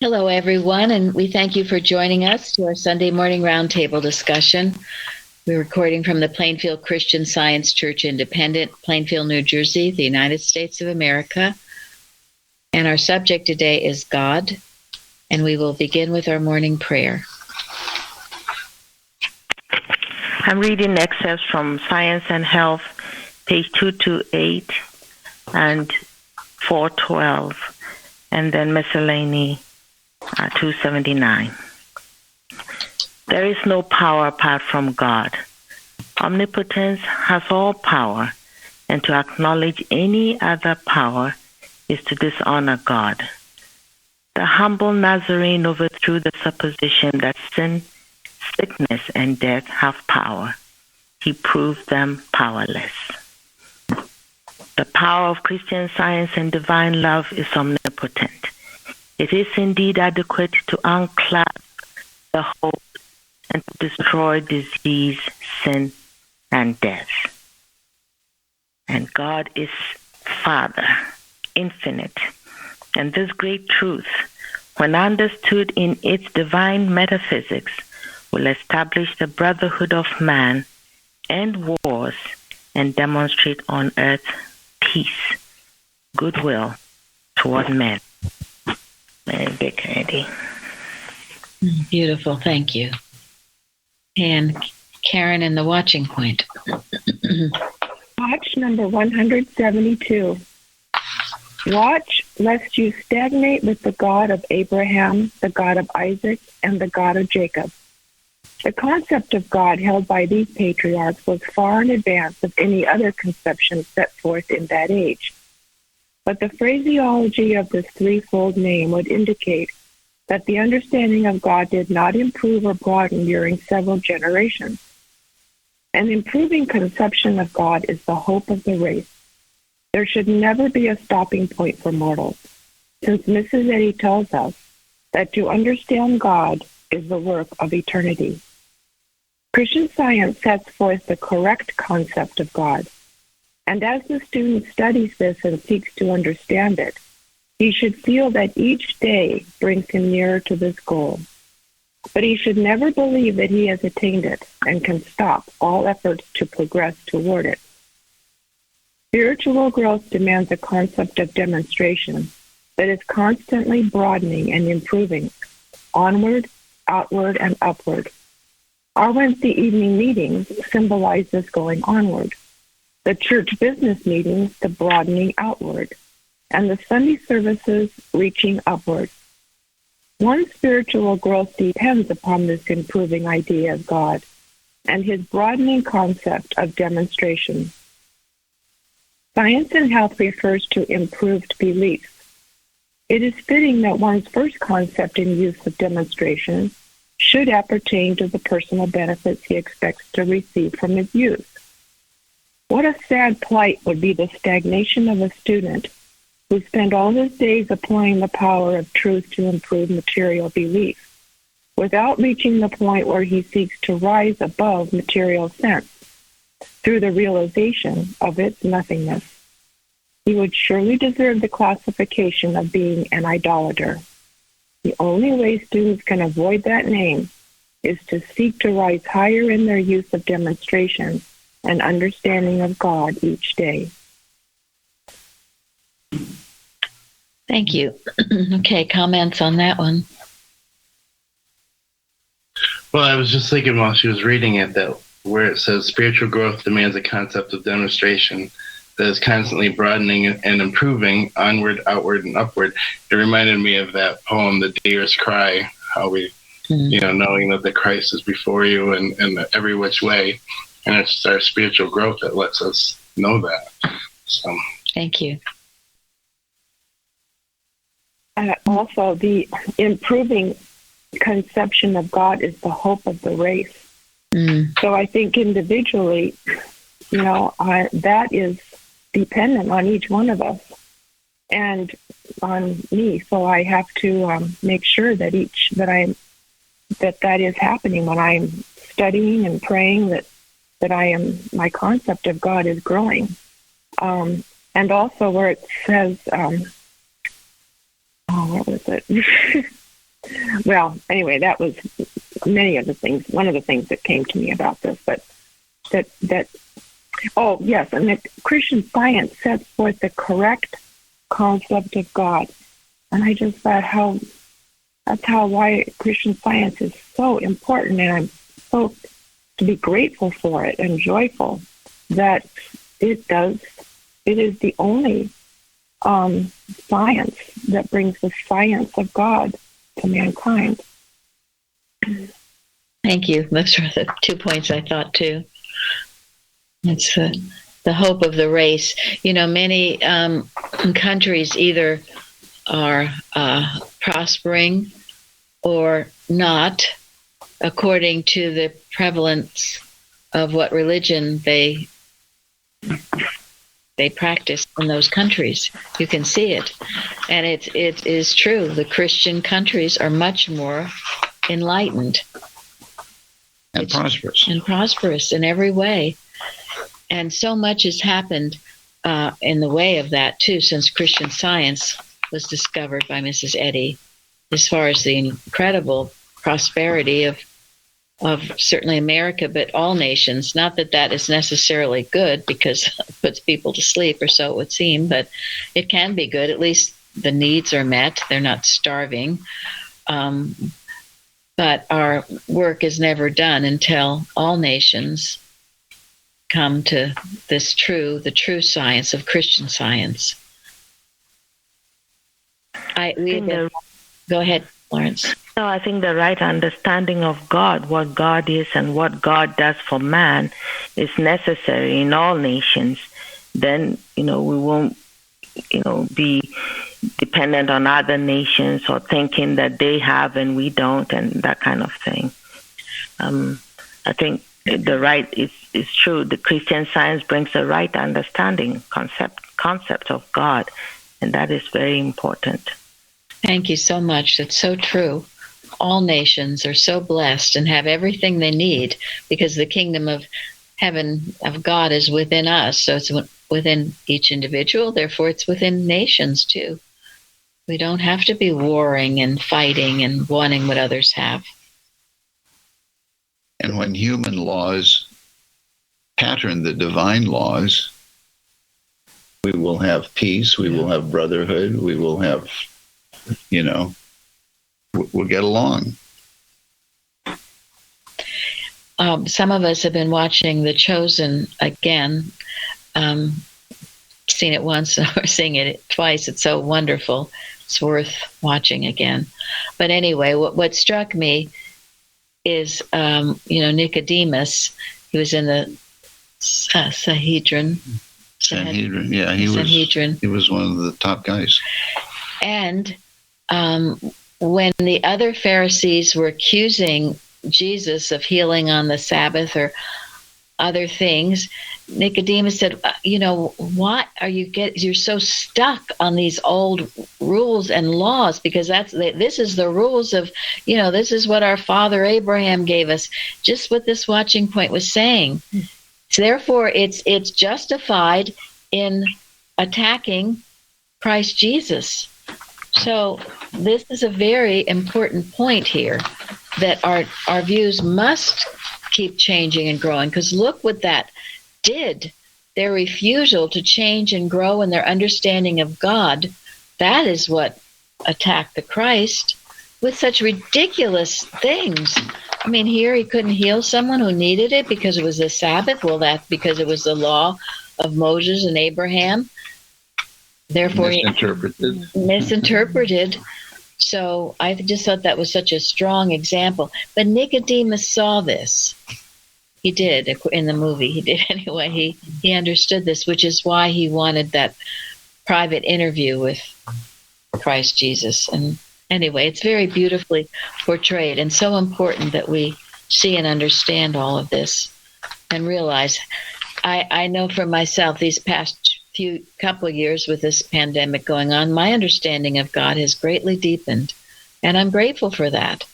Hello, everyone, and we thank you for joining us to our Sunday morning roundtable discussion. We're recording from the Plainfield Christian Science Church Independent, Plainfield, New Jersey, the United States of America. And our subject today is God, and we will begin with our morning prayer. I'm reading excerpts from Science and Health, page 228 and 412, and then miscellany 279. There is no power apart from God. Omnipotence has all power, and to acknowledge any other power is to dishonor God. The humble Nazarene overthrew the supposition that sin, sickness, and death have power. He proved them powerless. The power of Christian science and divine love is omnipotent. It is indeed adequate to unclasp the hold and to destroy disease, sin, and death. And God is Father, infinite. And this great truth, when understood in its divine metaphysics, will establish the brotherhood of man, end wars, and demonstrate on earth peace, goodwill toward men. Mary Kennedy. Beautiful, thank you. And Karen in the watching point. Watch number 172. Watch lest you stagnate with the God of Abraham, the God of Isaac, and the God of Jacob. The concept of God held by these patriarchs was far in advance of any other conception set forth in that age. But the phraseology of this threefold name would indicate that the understanding of God did not improve or broaden during several generations. An improving conception of God is the hope of the race. There should never be a stopping point for mortals, since Mrs. Eddy tells us that to understand God is the work of eternity. Christian Science sets forth the correct concept of God, and as the student studies this and seeks to understand it, he should feel that each day brings him nearer to this goal. But he should never believe that he has attained it and can stop all efforts to progress toward it. Spiritual growth demands a concept of demonstration that is constantly broadening and improving, onward, outward, and upward. Our Wednesday evening meetings symbolize this going onward, the church business meetings the broadening outward, and the Sunday services reaching upward. One's spiritual growth depends upon this improving idea of God and his broadening concept of demonstration. Science and Health refers to improved beliefs. It is fitting that one's first concept in use of demonstration should appertain to the personal benefits he expects to receive from his use. What a sad plight would be the stagnation of a student who spent all his days applying the power of truth to improve material belief, without reaching the point where he seeks to rise above material sense through the realization of its nothingness. He would surely deserve the classification of being an idolater. The only way students can avoid that name is to seek to rise higher in their use of demonstration and understanding of God each day. Thank you. Okay, comments on that one? Well, I was just thinking while she was reading it that where it says spiritual growth demands a concept of demonstration that is constantly broadening and improving, onward, outward, and upward. It reminded me of that poem, The Deer's Cry, how we, knowing that the Christ is before you and every which way. And it's just our spiritual growth that lets us know that. So, thank you. Also, the improving conception of God is the hope of the race. So I think individually, that is dependent on each one of us and on me. So I have to make sure that that is happening when I'm studying and praying, that my concept of God is growing. And also where it says, where was it? Well, anyway, that was many of the things. One of the things that came to me about this, but that. Oh yes, and that Christian Science sets forth the correct concept of God, and I just thought that's why Christian Science is so important, and I'm so to be grateful for it and joyful that it is the only science that brings the science of God to mankind. Thank you. Those were the 2 points I thought too. It's the hope of the race. Many countries either are prospering or not, according to the prevalence of what religion they practice in those countries. You can see it, and it is true. The Christian countries are much more enlightened and prosperous in every way. And so much has happened in the way of that too since Christian Science was discovered by Mrs. Eddy, as far as the incredible prosperity of certainly America, but all nations. Not that is necessarily good, because it puts people to sleep, or so it would seem, but it can be good. At least the needs are met. They're not starving. But our work is never done until all nations come to the true science of Christian Science. Go ahead, Lawrence. So I think the right understanding of God, what God is and what God does for man, is necessary in all nations. Then, we won't, be dependent on other nations or thinking that they have and we don't, and that kind of thing. I think the right is true. The Christian Science brings the right understanding, concept of God, and that is very important. Thank you so much. That's so true. All nations are so blessed and have everything they need, because the kingdom of heaven of God is within us. So it's within each individual. Therefore, it's within nations too. We don't have to be warring and fighting and wanting what others have. And when human laws pattern the divine laws, we will have peace, we will have brotherhood, we will have, we'll get along. Some of us have been watching The Chosen again. Seen it once, or seeing it twice. It's so wonderful. It's worth watching again. But anyway, what struck me is, Nicodemus. He was in the Sanhedrin. Yeah, he was one of the top guys. And when the other Pharisees were accusing Jesus of healing on the Sabbath or other things, Nicodemus said, what are you're so stuck on these old rules and laws, because this is the rules of, this is what our father Abraham gave us, just what this watching point was saying. So therefore, it's justified in attacking Christ Jesus. So this is a very important point here, that our views must keep changing and growing, because look what that did. Their refusal to change and grow in their understanding of God, that is what attacked the Christ with such ridiculous things. I mean, here he couldn't heal someone who needed it because it was the Sabbath. Well, that's because it was the law of Moses and Abraham. Therefore, misinterpreted. So I just thought that was such a strong example. But Nicodemus saw this. He did in the movie. He did anyway. He understood this, which is why he wanted that private interview with Christ Jesus. And anyway, it's very beautifully portrayed, and so important that we see and understand all of this and realize. I know for myself, these past couple of years with this pandemic going on, my understanding of God has greatly deepened, and I'm grateful for that,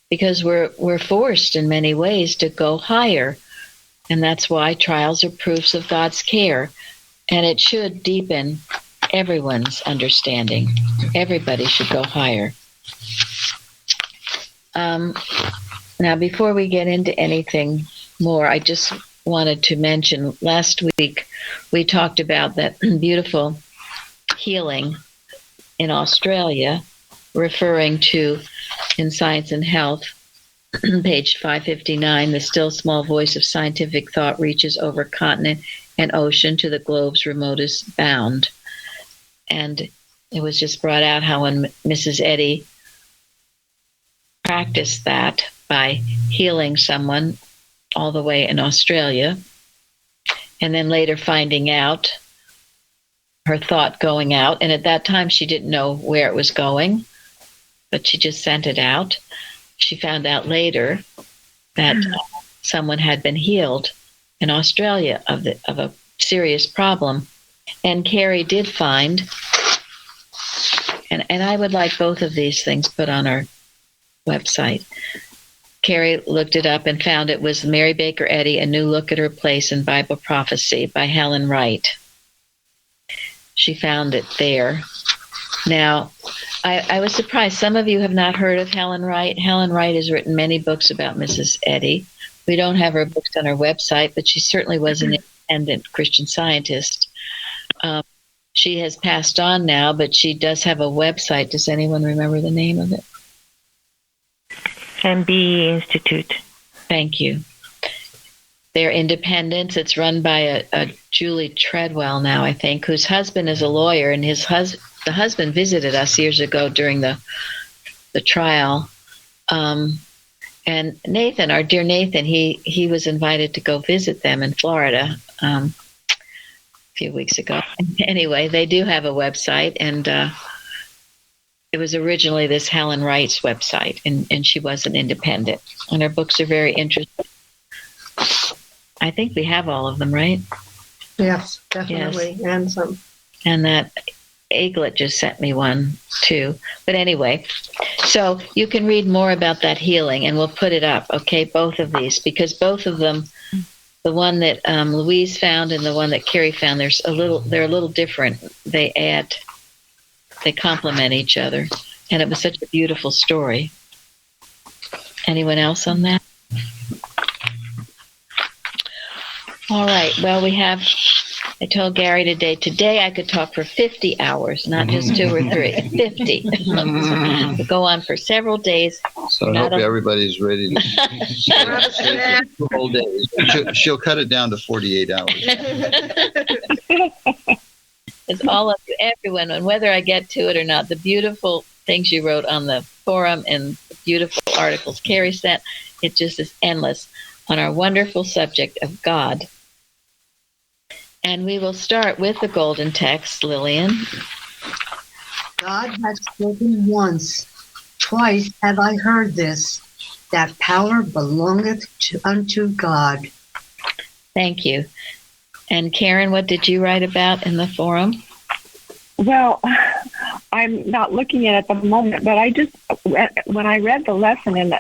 because we're forced in many ways to go higher, and that's why trials are proofs of God's care, and it should deepen everyone's understanding. Everybody should go higher. Now, before we get into anything more, I just wanted to mention last week we talked about that beautiful healing in Australia, referring to in Science and Health, page 559, the still small voice of scientific thought reaches over continent and ocean to the globe's remotest bound. And it was just brought out how when Mrs. Eddy practiced that by healing someone all the way in Australia, and then later finding out her thought going out. And at that time, she didn't know where it was going, but she just sent it out. She found out later that someone had been healed in Australia of a serious problem. And Carrie did find, and I would like both of these things put on our website. Carrie looked it up and found it was Mary Baker Eddy, A New Look at Her Place in Bible Prophecy by Helen Wright. She found it there. Now, I was surprised. Some of you have not heard of Helen Wright. Helen Wright has written many books about Mrs. Eddy. We don't have her books on our website, but she certainly was an independent Christian Scientist. She has passed on now, but she does have a website. Does anyone remember the name of it? MBE Institute. Thank you. They're independent. It's run by a Julie Treadwell now, I think, whose husband is a lawyer, and the husband visited us years ago during the trial. And Nathan, our dear Nathan, he was invited to go visit them in Florida a few weeks ago. Anyway, they do have a website, and it was originally this Helen Wright's website, and she was an independent. And her books are very interesting. I think we have all of them, right? Yes, definitely. Yes. And some. And that Eaglet just sent me one too. But anyway, so you can read more about that healing, and we'll put it up, okay? Both of these, because both of them, the one that Louise found and the one that Carrie found, they're a little different. They complement each other, and it was such a beautiful story. Anyone else on that? All right. Well, I told Gary today I could talk for 50 hours, not just 2 or 3, 50. We'll go on for several days. So I hope everybody's ready to whole days. She'll cut it down to 48 hours. It's all up to everyone, and whether I get to it or not, the beautiful things you wrote on the forum and the beautiful articles Carrie sent, it just is endless on our wonderful subject of God. And we will start with the golden text, Lillian. God has spoken once, twice have I heard this, that power belongeth unto God. Thank you. And Karen, what did you write about in the forum? Well, I'm not looking at it at the moment, but I just, when I read the lesson and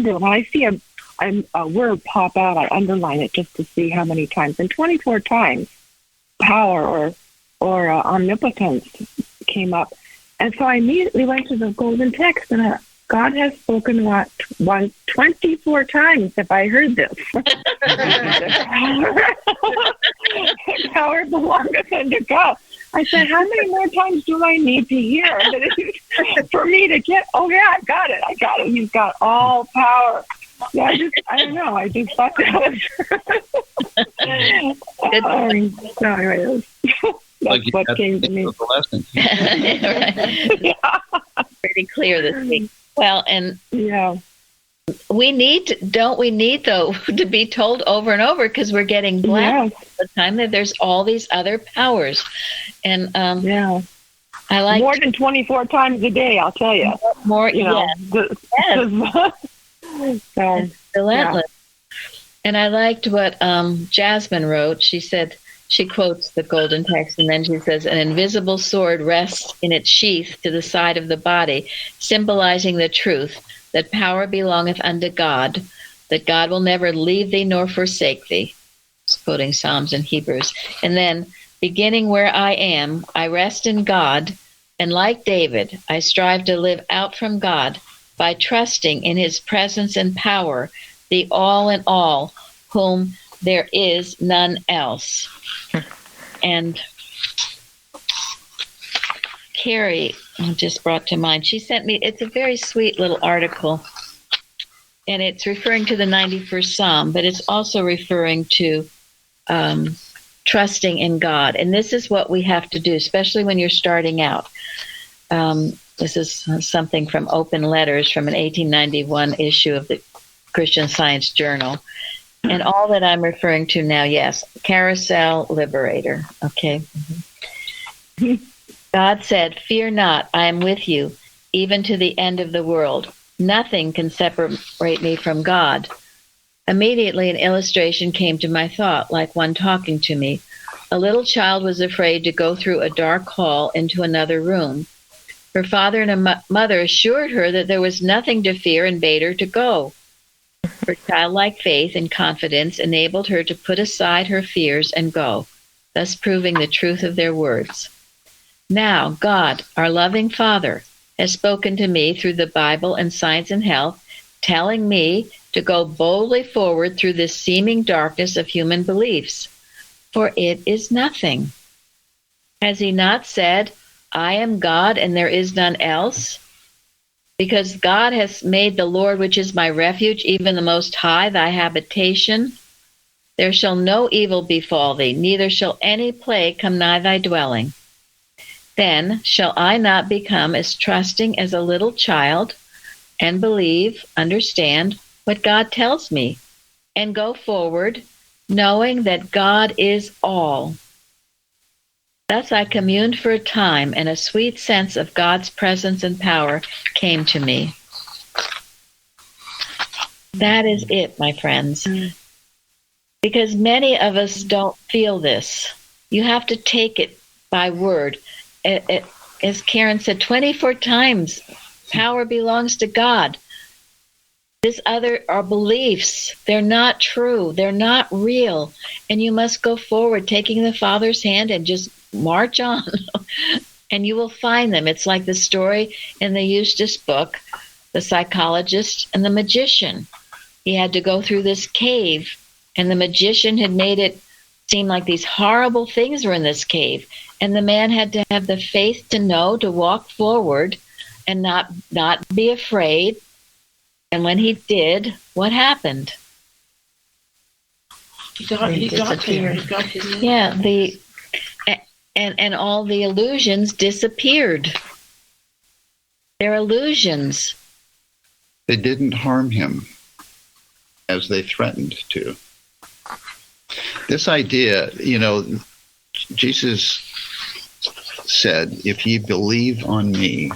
when I see a word pop out, I underline it just to see how many times. And 24 times, power or omnipotence came up. And so I immediately went to the golden text, and God has spoken 24 times have I heard this. Power belongeth unto God. I said, how many more times do I need to hear for me to get, oh yeah, I got it. He's got all power. Yeah, I don't know. I just thought that was. So anyway, that's what came to me. Yeah. Pretty clear this week. Well, and yeah, we need, don't we need though to be told over and over, because we're getting blasted all the time that there's all these other powers, and yeah, I like more than 24 times a day. I'll tell you. More, yes. So, it's relentless. Yeah. And I liked what Jasmine wrote. She said, she quotes the golden text, and then she says, an invisible sword rests in its sheath to the side of the body, symbolizing the truth that power belongeth unto God, that God will never leave thee nor forsake thee. It's quoting Psalms and Hebrews. And then, beginning where I am, I rest in God, and like David, I strive to live out from God by trusting in his presence and power, the all in all, whom there is none else. And Carrie just brought to mind, she sent me, it's a very sweet little article, and it's referring to the 91st Psalm, but it's also referring to trusting in God. And this is what we have to do, especially when you're starting out. This is something from Open Letters from an 1891 issue of the Christian Science Journal. And all that I'm referring to now, yes, Carousel Liberator, okay? God said, "Fear not, I am with you, even to the end of the world. Nothing can separate me from God." Immediately an illustration came to my thought, like one talking to me. A little child was afraid to go through a dark hall into another room. Her father and mother assured her that there was nothing to fear and bade her to go. Her childlike faith and confidence enabled her to put aside her fears and go, thus proving the truth of their words. Now, God, our loving Father, has spoken to me through the Bible and Science and Health, telling me to go boldly forward through this seeming darkness of human beliefs, for it is nothing. Has he not said, "I am God and there is none else"? Because God has made the Lord, which is my refuge, even the Most High, thy habitation. There shall no evil befall thee, neither shall any plague come nigh thy dwelling. Then shall I not become as trusting as a little child, and believe, understand what God tells me, and go forward, knowing that God is all. Thus I communed for a time, and a sweet sense of God's presence and power came to me. That is it, my friends. Because many of us don't feel this. You have to take it by word. As Karen said 24 times, power belongs to God. This other are beliefs. They're not true. They're not real. And you must go forward, taking the Father's hand and just march on. And you will find them. It's like the story in the Eustace book, the psychologist and the magician. He had to go through this cave, and the magician had made it seem like these horrible things were in this cave. And the man had to have the faith to know, to walk forward and not be afraid. And when he did, what happened? He got there. He got his Yeah, and all the illusions disappeared. They're illusions. They didn't harm him as they threatened to. This idea, Jesus said, "If ye believe on me,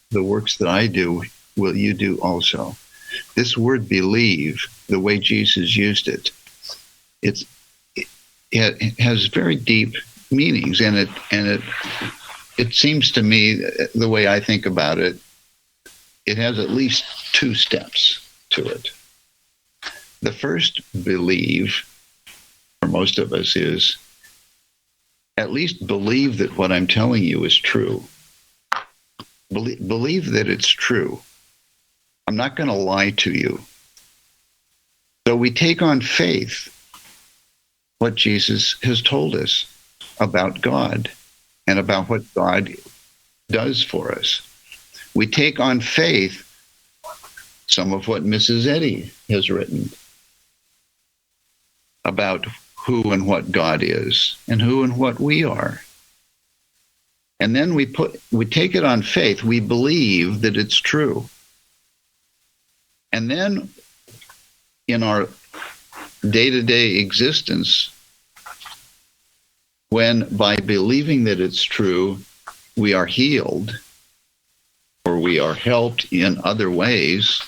the works that I do will you do also." This word "believe," the way Jesus used it, it has very deep meanings, and it seems to me, the way I think about it, it has at least two steps to it. The first believe, for most of us, is at least believe that what I'm telling you is true. Believe that it's true. I'm not going to lie to you. So we take on faith what Jesus has told us about God and about what God does for us. We take on faith some of what Mrs. Eddy has written about who and what God is and who and what we are. And then we take it on faith. We believe that it's true. And then in our day-to-day existence, when by believing that it's true, we are healed or we are helped in other ways,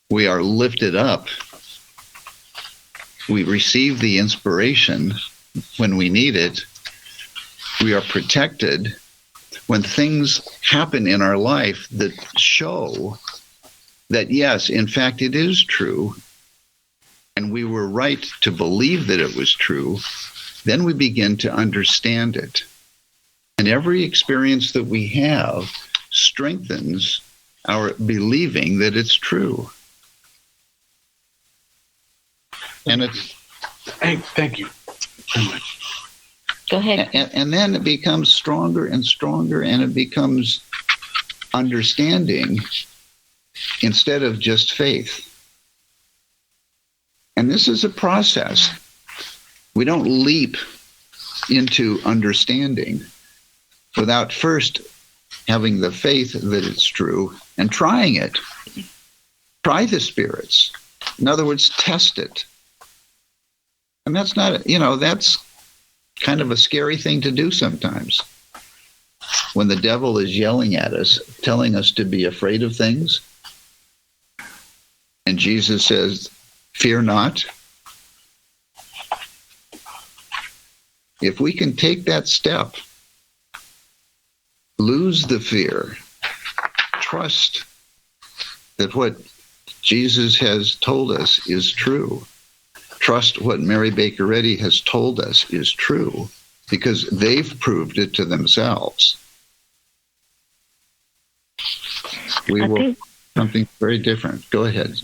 we are lifted up, we receive the inspiration when we need it, we are protected when things happen in our life that show that, yes, in fact, it is true, and we were right to believe that it was true. Then we begin to understand it. And every experience that we have strengthens our believing that it's true. And it's Thank you very much. Go ahead. and then it becomes stronger and stronger, and it becomes understanding instead of just faith. And this is a process. We don't leap into understanding without first having the faith that it's true and trying it. Try the spirits. In other words, test it. And that's not, that's kind of a scary thing to do sometimes. When the devil is yelling at us, telling us to be afraid of things, and Jesus says, fear not. If we can take that step, lose the fear, trust that what Jesus has told us is true, trust what Mary Baker Eddy has told us is true, because they've proved it to themselves, we will something very different. Go ahead.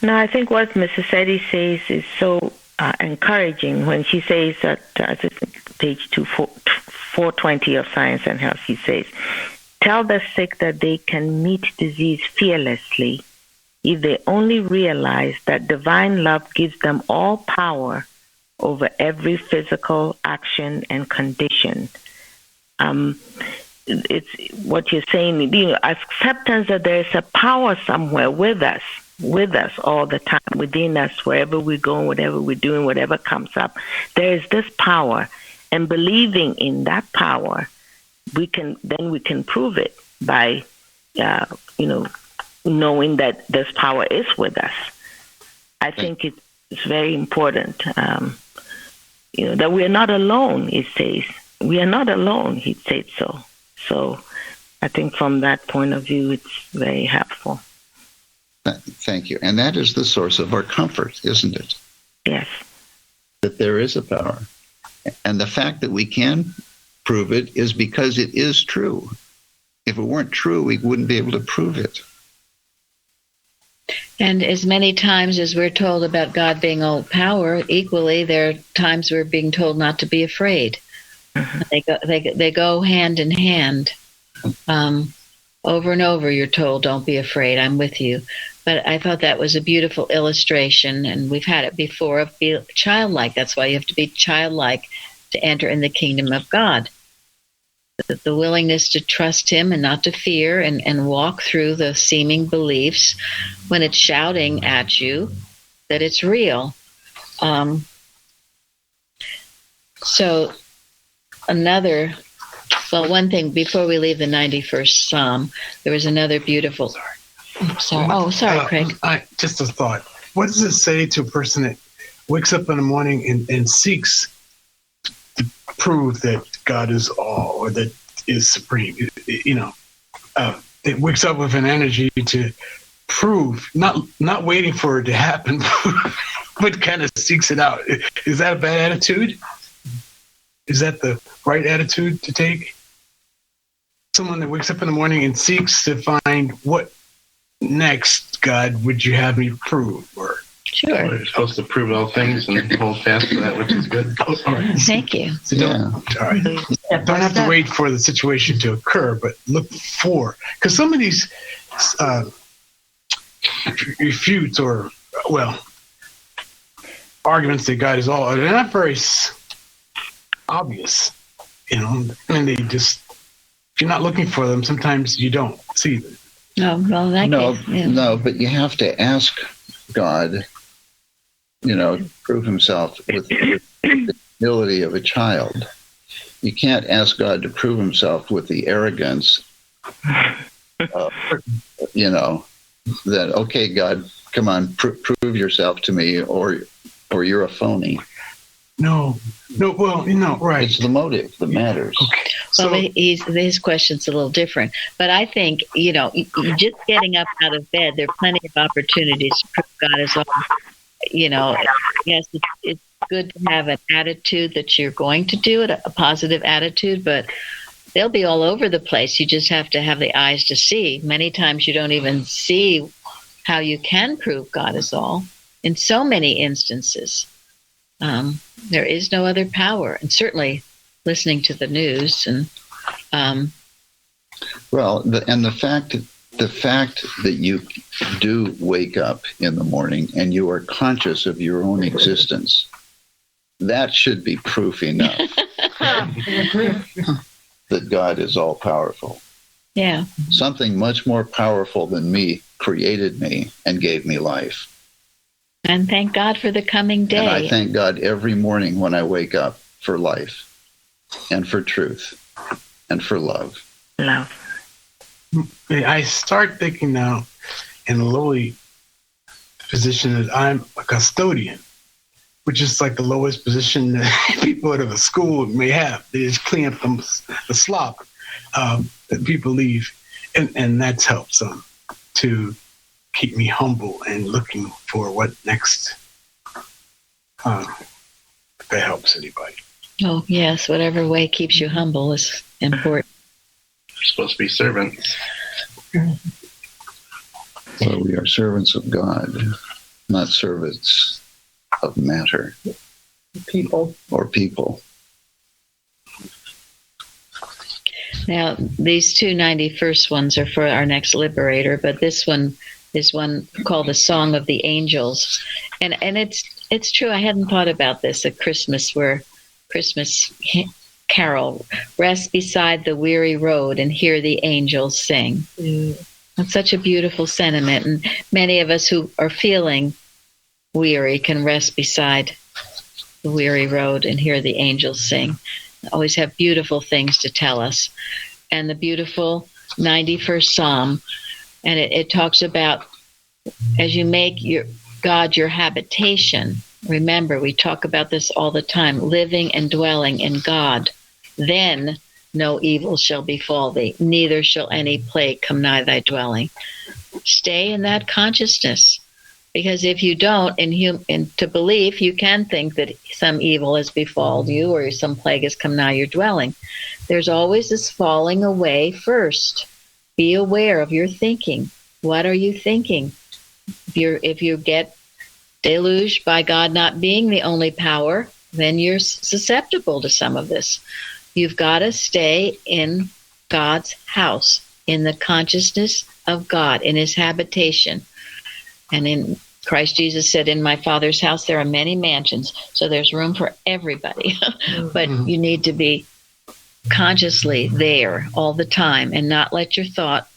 No, I think what Mrs. Eddy says is so encouraging when she says that, page 420 of Science and Health, she says, tell the sick that they can meet disease fearlessly if they only realize that divine love gives them all power over every physical action and condition. It's what you're saying, acceptance that there is a power somewhere with us all the time, within us, wherever we go, whatever we're doing, whatever comes up. There is this power, and believing in that power, we can prove it by, knowing that this power is with us. I think it's very important, that we are not alone, it says. We are not alone, he said so. So I think from that point of view, it's very helpful. Thank you. And that is the source of our comfort, isn't it? Yes. That there is a power. And the fact that we can prove it is because it is true. If it weren't true, we wouldn't be able to prove it. And as many times as we're told about God being all power, equally there are times we're being told not to be afraid. They go hand in hand. Over and over you're told, don't be afraid, I'm with you. But I thought that was a beautiful illustration, and we've had it before, of be childlike. That's why you have to be childlike to enter in the kingdom of God. The willingness to trust him and not to fear, and walk through the seeming beliefs when it's shouting at you that it's real. One thing, before we leave the 91st Psalm, there was another beautiful... Sorry, Craig. Just a thought. What does it say to a person that wakes up in the morning and seeks to prove that God is all, or that is supreme? It wakes up with an energy to prove, not waiting for it to happen, but kind of seeks it out. Is that a bad attitude? Is that the right attitude to take? Someone that wakes up in the morning and seeks to find, what next, God, would you have me prove? Or sure. We're supposed to prove all things and hold fast to that which is good. All right. Thank you. So don't have to wait for the situation to occur, but look for, because some of these refutes or arguments that God is all, they're not very obvious, and they just, if you're not looking for them, sometimes you don't see them. No, but you have to ask God, to prove himself with the humility of a child. You can't ask God to prove himself with the arrogance, that, okay, God, come on, prove yourself to me, or you're a phony. No, right. It's the motive that matters. Okay. Well, his question's a little different. But I think, just getting up out of bed, there are plenty of opportunities to prove God is all. Yes, it's good to have an attitude that you're going to do it, a positive attitude, but they'll be all over the place. You just have to have the eyes to see. Many times you don't even see how you can prove God is all. In so many instances, there is no other power. And certainly listening to the news and the fact that you do wake up in the morning and you are conscious of your own existence, that should be proof enough that God is all powerful. yeah. Something much more powerful than me created me and gave me life. And thank God for the coming day. And I thank God every morning when I wake up for life and for truth and for love. Love. I start thinking now in a lowly position that I'm a custodian, which is like the lowest position that people out of a school may have. They just clean up the slop that people leave. And that's helped some to keep me humble and looking for what next. If that helps anybody. Oh, yes. Whatever way keeps you humble is important. We're supposed to be servants. So we are servants of God, not servants of matter. People. Or people. Now, these 291st ones are for our next liberator, but this one is one called the Song of the Angels. And it's true, I hadn't thought about this at Christmas, where Christmas carol, rest beside the weary road and hear the angels sing. That's such a beautiful sentiment. And many of us who are feeling weary can rest beside the weary road and hear the angels sing. Always have beautiful things to tell us. And the beautiful 91st Psalm, and it talks about as you make your God your habitation. Remember, we talk about this all the time, living and dwelling in God. Then no evil shall befall thee, neither shall any plague come nigh thy dwelling. Stay in that consciousness, because if you don't, in to belief, you can think that some evil has befalled you or some plague has come nigh your dwelling. There's always this falling away first. Be aware of your thinking. What are you thinking? If you get deluged by God not being the only power, then you're susceptible to some of this. You've got to stay in God's house, in the consciousness of God, in his habitation. And in Christ Jesus said, in my Father's house there are many mansions, so there's room for everybody. But you need to be consciously there all the time and not let your thought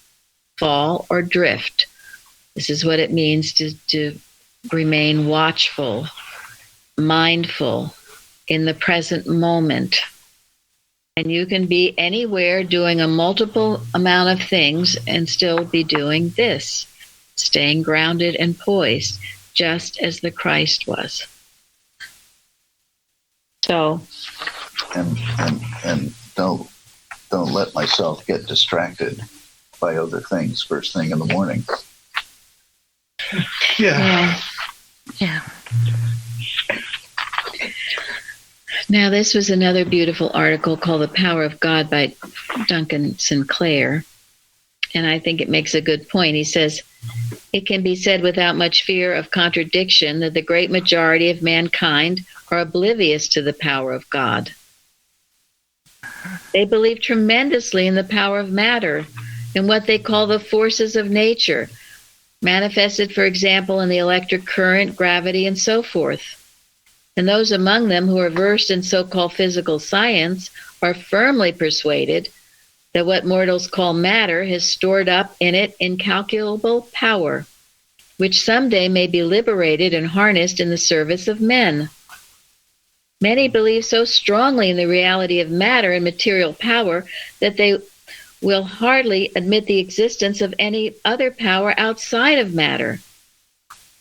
fall or drift. This is what it means to remain watchful, mindful in the present moment. And you can be anywhere doing a multiple amount of things and still be doing this, staying grounded and poised, just as the Christ was. So, And don't let myself get distracted by other things first thing in the morning. Yeah. Now, this was another beautiful article called The Power of God by Duncan Sinclair. And I think it makes a good point. He says, it can be said without much fear of contradiction that the great majority of mankind are oblivious to the power of God. They believe tremendously in the power of matter and what they call the forces of nature, manifested, for example, in the electric current, gravity, and so forth. And those among them who are versed in so-called physical science are firmly persuaded that what mortals call matter has stored up in it incalculable power, which someday may be liberated and harnessed in the service of men. Many believe so strongly in the reality of matter and material power that they will hardly admit the existence of any other power outside of matter.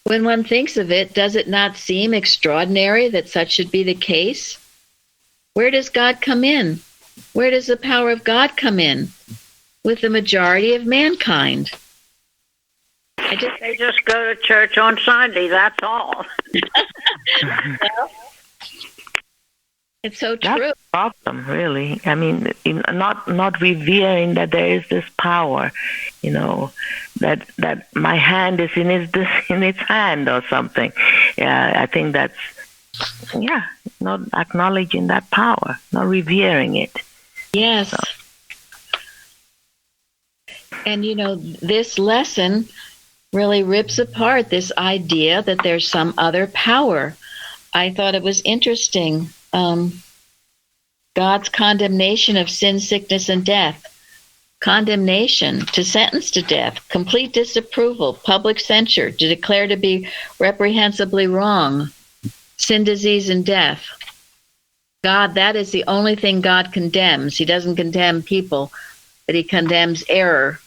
When one thinks of it, does it not seem extraordinary that such should be the case? Where does God come in? Where does the power of God come in? With the majority of mankind. They just go to church on Sunday, that's all. Well, It's so That's true. the problem, really. I mean, not revering that there is this power, that my hand is in its hand or something. Yeah, I think that's not acknowledging that power, not revering it. Yes. So. And this lesson really rips apart this idea that there's some other power. I thought it was interesting. God's condemnation of sin, sickness, and death. Condemnation, to sentence to death, complete disapproval, public censure, to declare to be reprehensibly wrong, sin, disease, and death. God, that is the only thing God condemns. He doesn't condemn people, but he condemns error.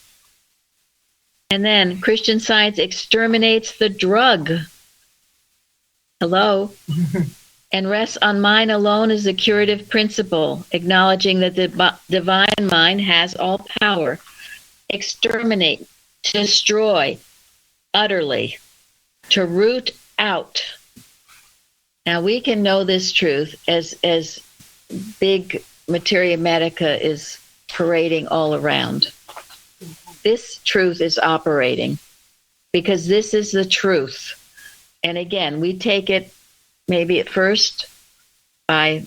And then Christian Science exterminates the drug. Hello? And rests on mind alone as the curative principle, acknowledging that the divine mind has all power. Exterminate, to destroy, utterly, to root out. Now we can know this truth as big materia medica is parading all around. This truth is operating because this is the truth. And again, we take it maybe at first by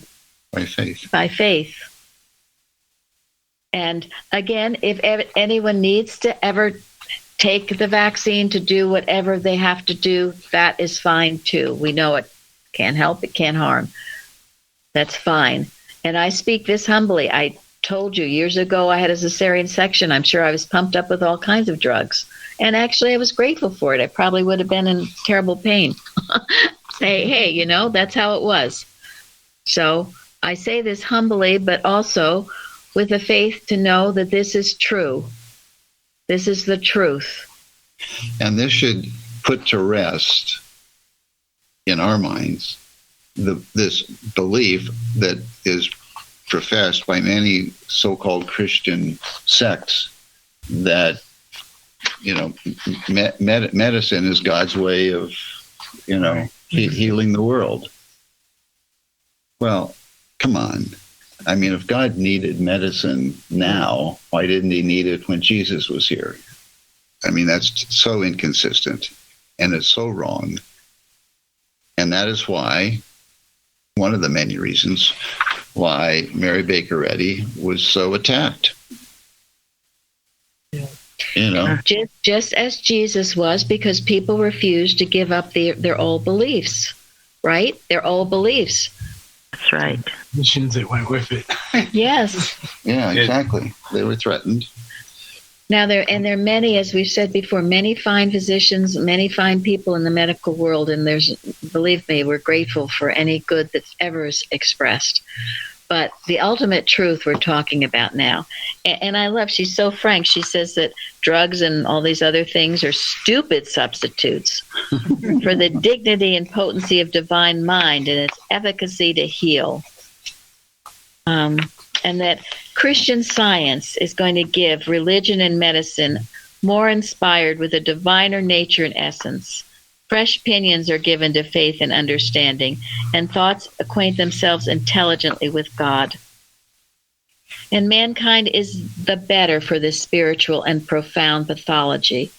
faith. And again, if anyone needs to ever take the vaccine to do whatever they have to do, that is fine too. We know it can't help, it can't harm. That's fine. And I speak this humbly. I told you years ago I had a cesarean section. I'm sure I was pumped up with all kinds of drugs. And actually I was grateful for it. I probably would have been in terrible pain. Hey, that's how it was. So I say this humbly, but also with the faith to know that this is true. This is the truth. And this should put to rest in our minds this belief that is professed by many so-called Christian sects that, medicine is God's way of, healing the world. Well, come on. I mean, if God needed medicine now, why didn't he need it when Jesus was here? I mean, that's so inconsistent and it's so wrong. And that is why, one of the many reasons why Mary Baker Eddy was so attacked. Just as Jesus was, because people refused to give up their old beliefs, right? Their old beliefs. That's right. Missions that went with it. Yes. Yeah, exactly. They were threatened. Now there are many, as we've said before, many fine physicians, many fine people in the medical world, and believe me, we're grateful for any good that's ever expressed. But the ultimate truth we're talking about now, and I love, she's so frank, she says that drugs and all these other things are stupid substitutes for the dignity and potency of divine mind and its efficacy to heal. And that Christian Science is going to give religion and medicine more inspired with a diviner nature and essence. Fresh opinions are given to faith and understanding, and thoughts acquaint themselves intelligently with God. And mankind is the better for this spiritual and profound pathology.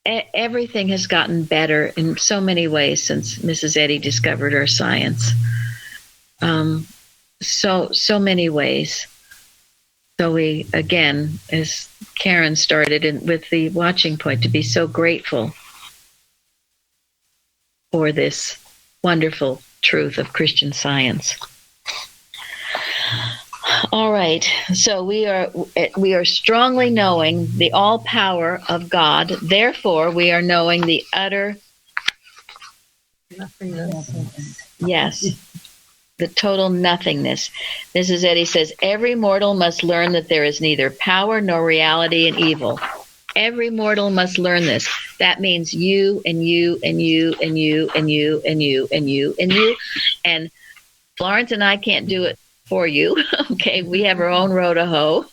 Everything has gotten better in so many ways since Mrs. Eddy discovered our science. So many ways. So we, again, as Karen started with the watching point, to be so grateful for this wonderful truth of Christian Science. All right, so we are strongly knowing the all power of God. Therefore, we are knowing the utter Nothingness. yes, the total nothingness. Mrs. Eddy says every mortal must learn that there is neither power nor reality in evil. Every mortal must learn this. That means you and you and you and you and you and you and you and you. And Florence and I can't do it for you. Okay, we have our own row to hoe.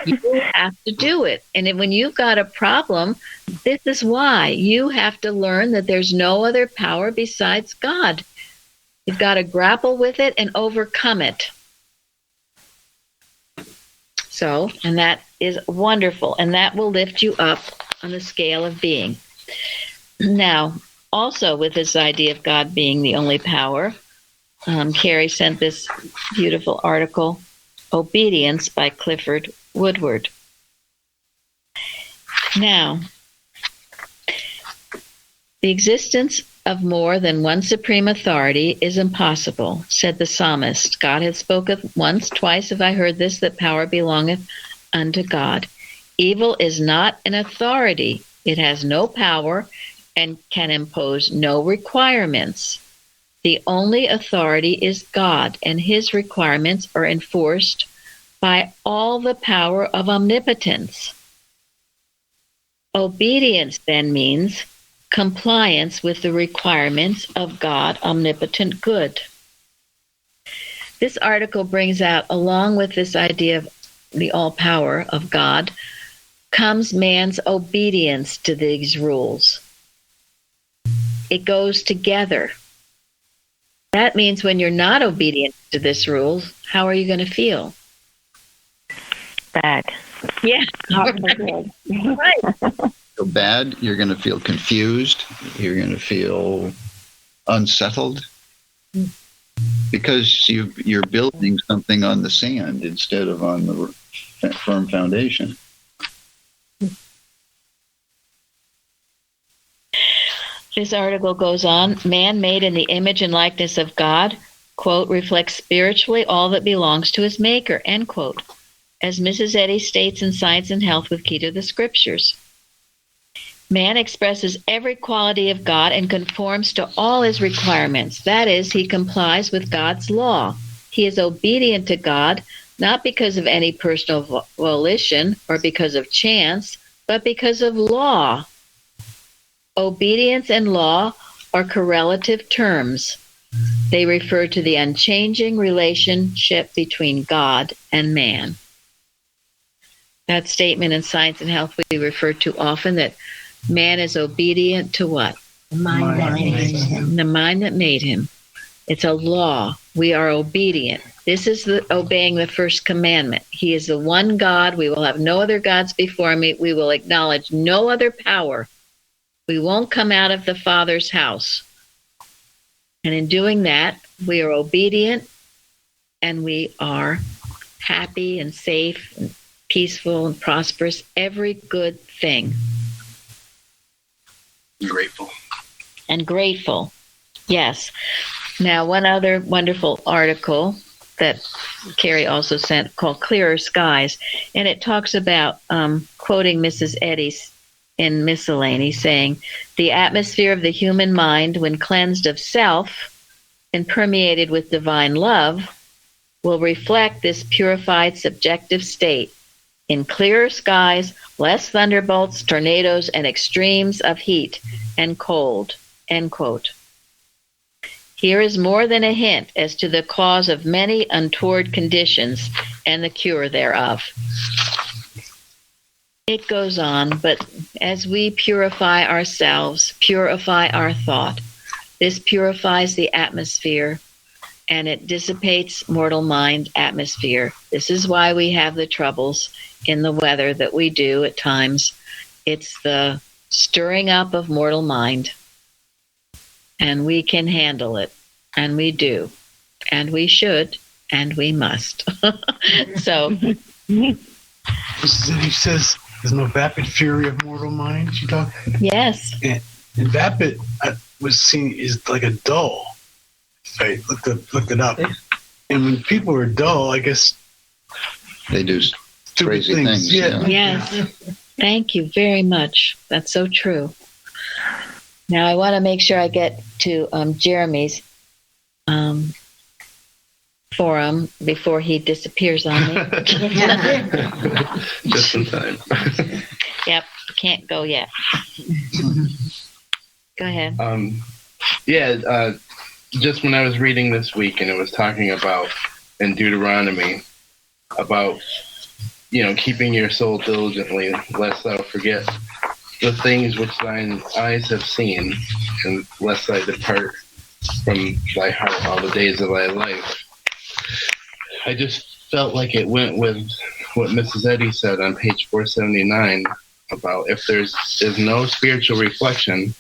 You have to do it. And when you've got a problem, this is why you have to learn that there's no other power besides God. You've got to grapple with it and overcome it. So, and that is wonderful, and that will lift you up on the scale of being. Now, also with this idea of God being the only power, Carrie sent this beautiful article, Obedience by Clifford Woodward. Now, the existence of more than one supreme authority is impossible, said the psalmist. God hath spoken once, twice have I heard this, that power belongeth unto God. Evil is not an authority. It has no power and can impose no requirements. The only authority is God, and his requirements are enforced by all the power of omnipotence. Obedience then means compliance with the requirements of God, omnipotent good. This article brings out, along with this idea of the all power of God, comes man's obedience to these rules. It goes together. That means when you're not obedient to this rule, how are you going to feel? Bad. Yeah. Not so good. Right. So bad, you're going to feel confused. You're going to feel unsettled because you're building something on the sand instead of on the firm foundation. This article goes on, man made in the image and likeness of God, quote, reflects spiritually all that belongs to his maker, end quote, as Mrs. Eddy states in Science and Health with Key to the Scriptures. Man expresses every quality of God and conforms to all his requirements. That is, he complies with God's law. He is obedient to God, not because of any personal volition or because of chance, but because of law. Obedience and law are correlative terms. They refer to the unchanging relationship between God and man. That statement in Science and Health we refer to often, that man is obedient to what? The mind that made him. The mind that made him. It's a law. We are obedient. This is obeying the first commandment. He is the one God. We will have no other gods before me. We will acknowledge no other power. We won't come out of the Father's house. And in doing that, we are obedient and we are happy and safe and peaceful and prosperous. Every good thing. Grateful. And grateful. Yes. Now, one other wonderful article that Carrie also sent called Clearer Skies. And it talks about, quoting Mrs. Eddy's in Miscellany, saying, the atmosphere of the human mind, when cleansed of self and permeated with divine love, will reflect this purified subjective state in clearer skies, less thunderbolts, tornadoes, and extremes of heat and cold, end quote. Here is more than a hint as to the cause of many untoward conditions and the cure thereof. It goes on, but as we purify ourselves, purify our thought, this purifies the atmosphere and it dissipates mortal mind atmosphere. This is why we have the troubles in the weather that we do at times. It's the stirring up of mortal mind, and we can handle it, and we do, and we should, and we must. So, Mrs. Eddy says there's no vapid fury of mortal mind. She talked. yes. And vapid was seen is like a dull. I looked it up. And when people are dull, I guess They do crazy things. Yeah. Yes. Thank you very much. That's so true. Now I want to make sure I get to Jeremy's forum before he disappears on me. Just in time. Yep, can't go yet. Go ahead. Just when I was reading this week, and it was talking about in Deuteronomy about keeping your soul diligently, lest thou forget the things which thine eyes have seen, and lest I depart from thy heart all the days of thy life. I just felt like it went with what Mrs. Eddy said on page 479 about if there's no spiritual reflection,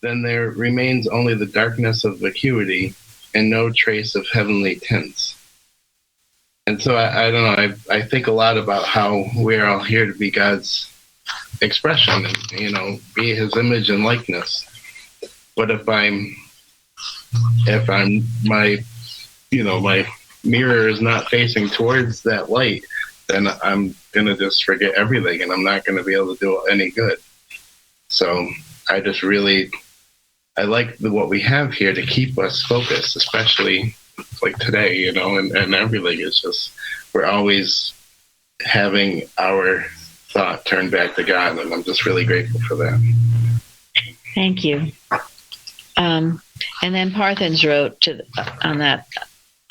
then there remains only the darkness of vacuity and no trace of heavenly tints. And so I don't know, I think a lot about how we're all here to be God's expression and, you know, be his image and likeness. But if my mirror is not facing towards that light, then I'm going to just forget everything and I'm not going to be able to do any good. So I just really, I like what we have here to keep us focused, especially like today, you know, and everything is just, we're always having our thought turned back to God, and I'm just really grateful for that. Thank you. And then Parthens wrote on that,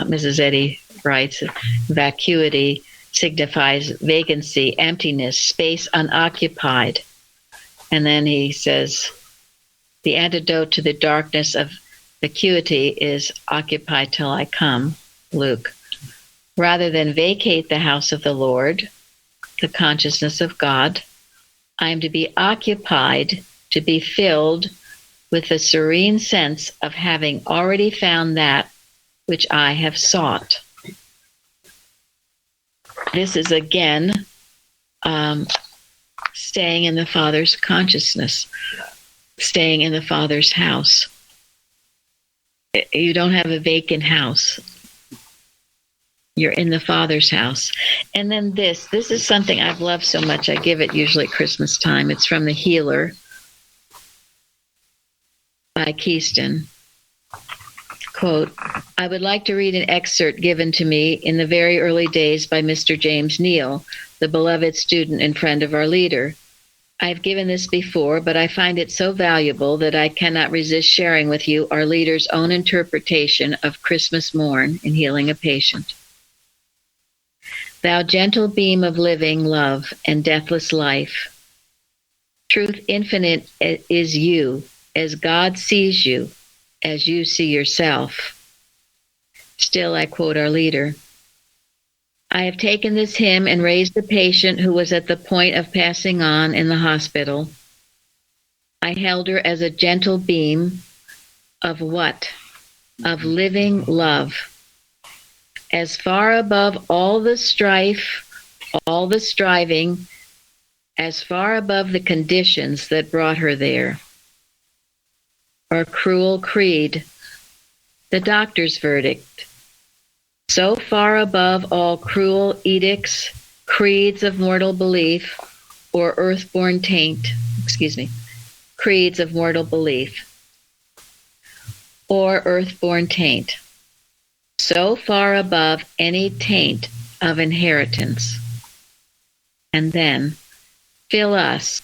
Mrs. Eddy writes, vacuity signifies vacancy, emptiness, space unoccupied. And then he says, the antidote to the darkness of vacuity is occupy till I come, Luke. Rather than vacate the house of the Lord, the consciousness of God, I am to be occupied, to be filled with the serene sense of having already found that which I have sought. This is again staying in the Father's consciousness, staying in the Father's house. You don't have a vacant house. You're in the Father's house. And then this is something I've loved so much. I give it usually at Christmas time. It's from The Healer by Keaston. Quote, I would like to read an excerpt given to me in the very early days by Mr. James Neal, the beloved student and friend of our leader. I've given this before, but I find it so valuable that I cannot resist sharing with you our leader's own interpretation of Christmas morn in healing a patient. Thou gentle beam of living love and deathless life, truth infinite is you, as God sees you, as you see yourself. Still, I quote our leader. I have taken this hymn and raised a patient who was at the point of passing on in the hospital. I held her as a gentle beam of what? Of living love. As far above all the strife, all the striving, as far above the conditions that brought her there. Or cruel creed, the doctor's verdict. So far above all cruel edicts, creeds of mortal belief, or earthborn taint, creeds of mortal belief, or earthborn taint. So far above any taint of inheritance. And then, fill us,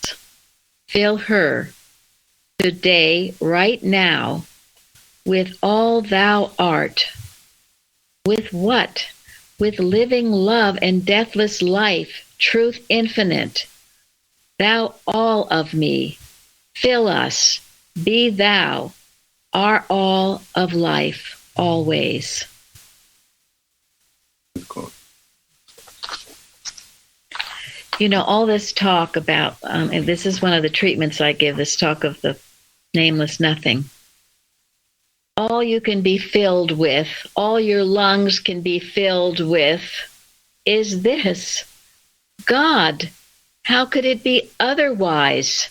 fill her, today, right now, with all thou art. With what? With living love and deathless life, truth infinite. Thou all of me, fill us, be thou, our all of life, always. You know, all this talk about, and this is one of the treatments I give, this talk of the nameless nothing. All you can be filled with, all your lungs can be filled with, is this. God. How could it be otherwise?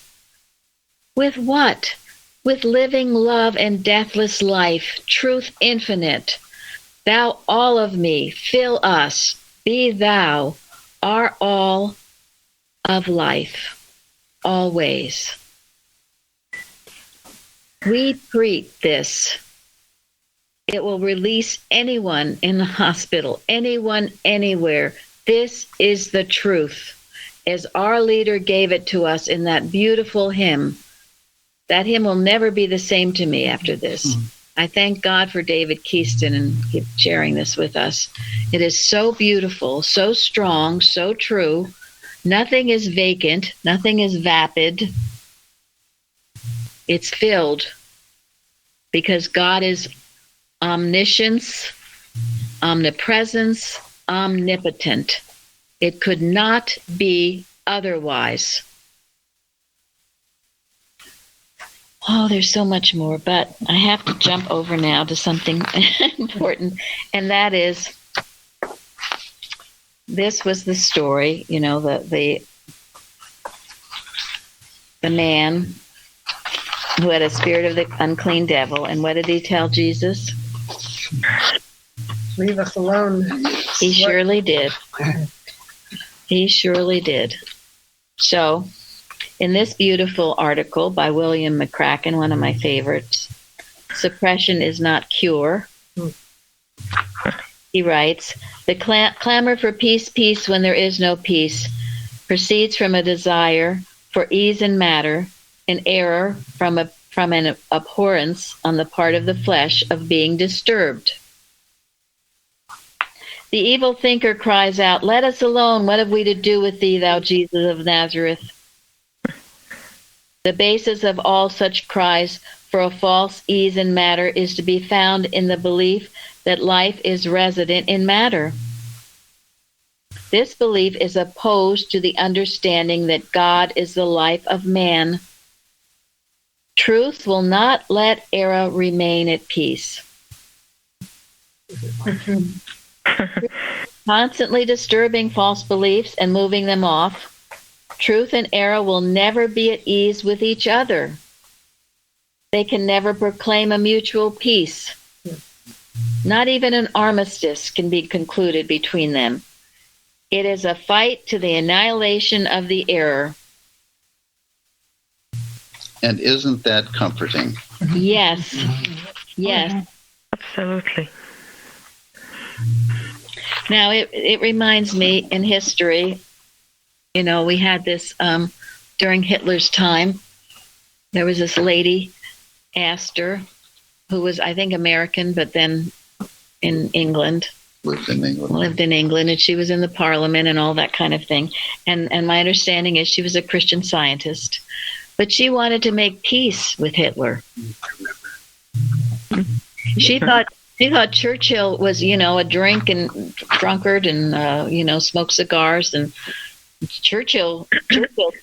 With what? With living love and deathless life, truth infinite. Thou all of me, fill us, be thou, our all of life, always. We treat this. It will release anyone in the hospital, anyone, anywhere. This is the truth. As our leader gave it to us in that beautiful hymn, that hymn will never be the same to me after this. Mm-hmm. I thank God for David Keaston and sharing this with us. It is so beautiful, so strong, so true. Nothing is vacant. Nothing is vapid. It's filled because God is omniscience, omnipresence, omnipotent. It could not be otherwise. Oh, there's so much more, but I have to jump over now to something important, and that is, this was the story, the man who had a spirit of the unclean devil, and what did he tell Jesus? Leave us alone. He surely did. He surely did. So, in this beautiful article by William McCracken, one of my favorites, Suppression is Not Cure, he writes, the clamor for peace, peace when there is no peace, proceeds from a desire for ease in matter, an error from an abhorrence on the part of the flesh of being disturbed. The evil thinker cries out, let us alone, what have we to do with thee, thou Jesus of Nazareth? The basis of all such cries for a false ease in matter is to be found in the belief that life is resident in matter. This belief is opposed to the understanding that God is the life of man. Truth will not let error remain at peace. Constantly disturbing false beliefs and moving them off, truth and error will never be at ease with each other. They can never proclaim a mutual peace. Not even an armistice can be concluded between them. It is a fight to the annihilation of the error. And isn't that comforting? Yes. Yes. Absolutely. Now, it reminds me in history, we had this during Hitler's time. There was this lady, Astor, who was, I think, American, but then in England. Lived in England, and she was in the parliament and all that kind of thing. And my understanding is she was a Christian scientist. But she wanted to make peace with Hitler. She thought Churchill was, a drink and drunkard and, smoked cigars. And Churchill's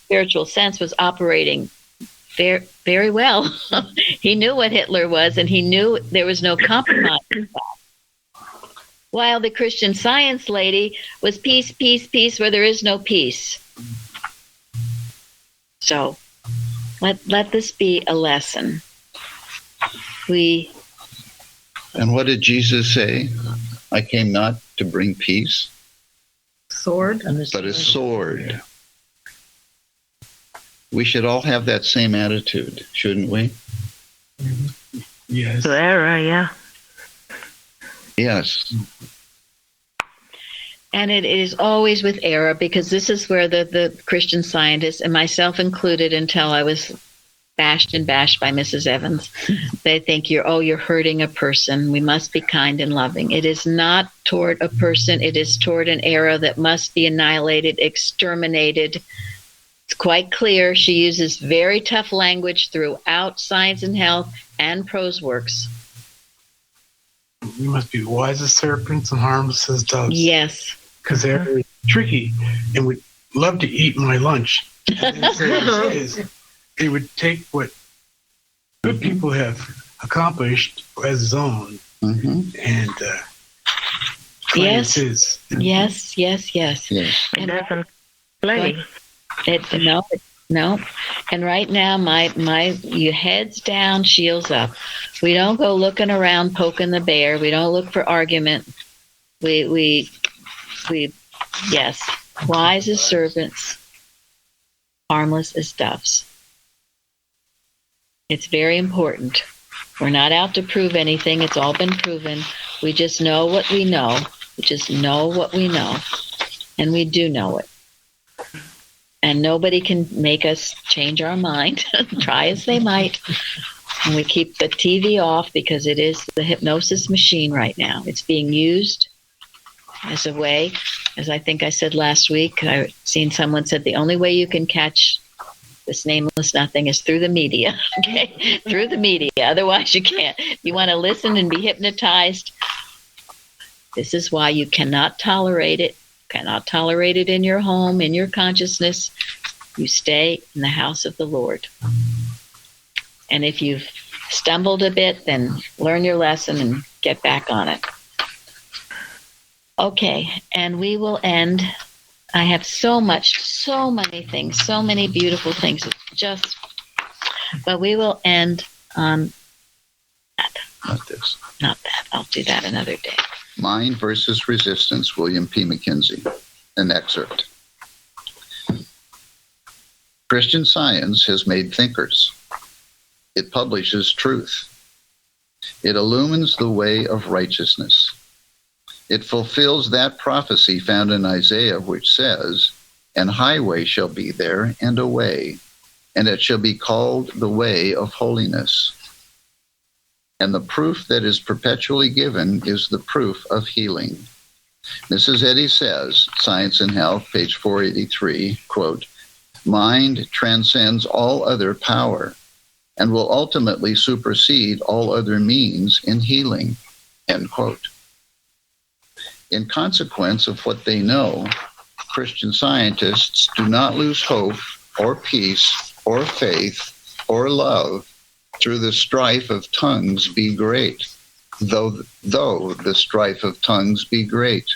spiritual sense was operating very, very well. He knew what Hitler was, and he knew there was no compromise with that. While the Christian Science lady was peace, peace, peace where there is no peace. So let this be a lesson. And what did Jesus say? I came not to bring peace, but a sword. We should all have that same attitude, shouldn't we? Yes. The error, yeah. Yes. And it is always with error, because this is where the Christian Scientists, and myself included until I was bashed by Mrs. Evans, they think you're hurting a person. We must be kind and loving. It is not toward a person. It is toward an error that must be annihilated, exterminated. It's quite clear. She uses very tough language throughout Science and Health and prose works. We must be wise as serpents and harmless as doves. Yes. Because they're very tricky and would love to eat my lunch. They would take what good people have accomplished as his own, and claim it's his. Yes. It doesn't play. No. And right now, you heads down, shields up. We don't go looking around, poking the bear. We don't look for argument. We wise as serpents, harmless as doves. It's very important. We're not out to prove anything. It's all been proven. We just know what we know. And we do know it. And nobody can make us change our mind, try as they might. And we keep the TV off because it is the hypnosis machine right now. It's being used as a way, as I think I said last week, I've seen someone said the only way you can catch This nameless nothing is through the media, okay? Through the media. Otherwise, you can't. You want to listen and be hypnotized. This is why you cannot tolerate it. Cannot tolerate it in your home, in your consciousness. You stay in the house of the Lord. And if you've stumbled a bit, then learn your lesson and get back on it. Okay, and we will end. I have so many things, so many beautiful things. But we will end on that. Not this. Not that. I'll do that another day. Mind versus Resistance, William P. McKenzie. An excerpt. Christian Science has made thinkers. It publishes truth. It illumines the way of righteousness. It fulfills that prophecy found in Isaiah, which says, "An highway shall be there, and a way, and it shall be called the way of holiness." And the proof that is perpetually given is the proof of healing. Mrs. Eddy says, Science and Health, page 483, quote, "Mind transcends all other power and will ultimately supersede all other means in healing," end quote. In consequence of what they know, Christian Scientists do not lose hope or peace or faith or love through the strife of tongues be great, though the strife of tongues be great,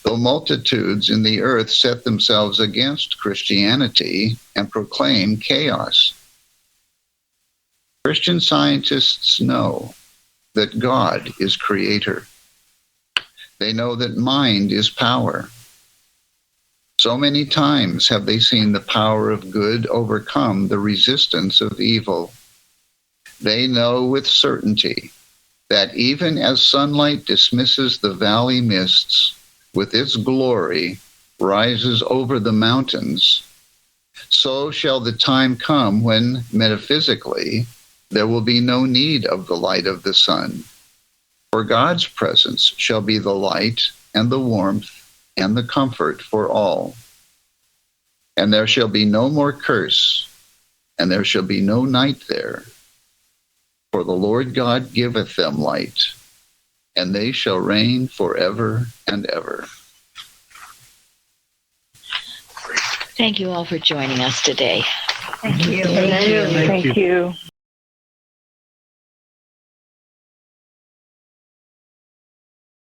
though multitudes in the earth set themselves against Christianity and proclaim chaos. Christian Scientists know that God is creator. They know that mind is power. So many times have they seen the power of good overcome the resistance of evil. They know with certainty that even as sunlight dismisses the valley mists, with its glory rises over the mountains, so shall the time come when, metaphysically, there will be no need of the light of the sun. For God's presence shall be the light and the warmth and the comfort for all. And there shall be no more curse, and there shall be no night there. For the Lord God giveth them light, and they shall reign forever and ever. Thank you all for joining us today. Thank you. Thank you.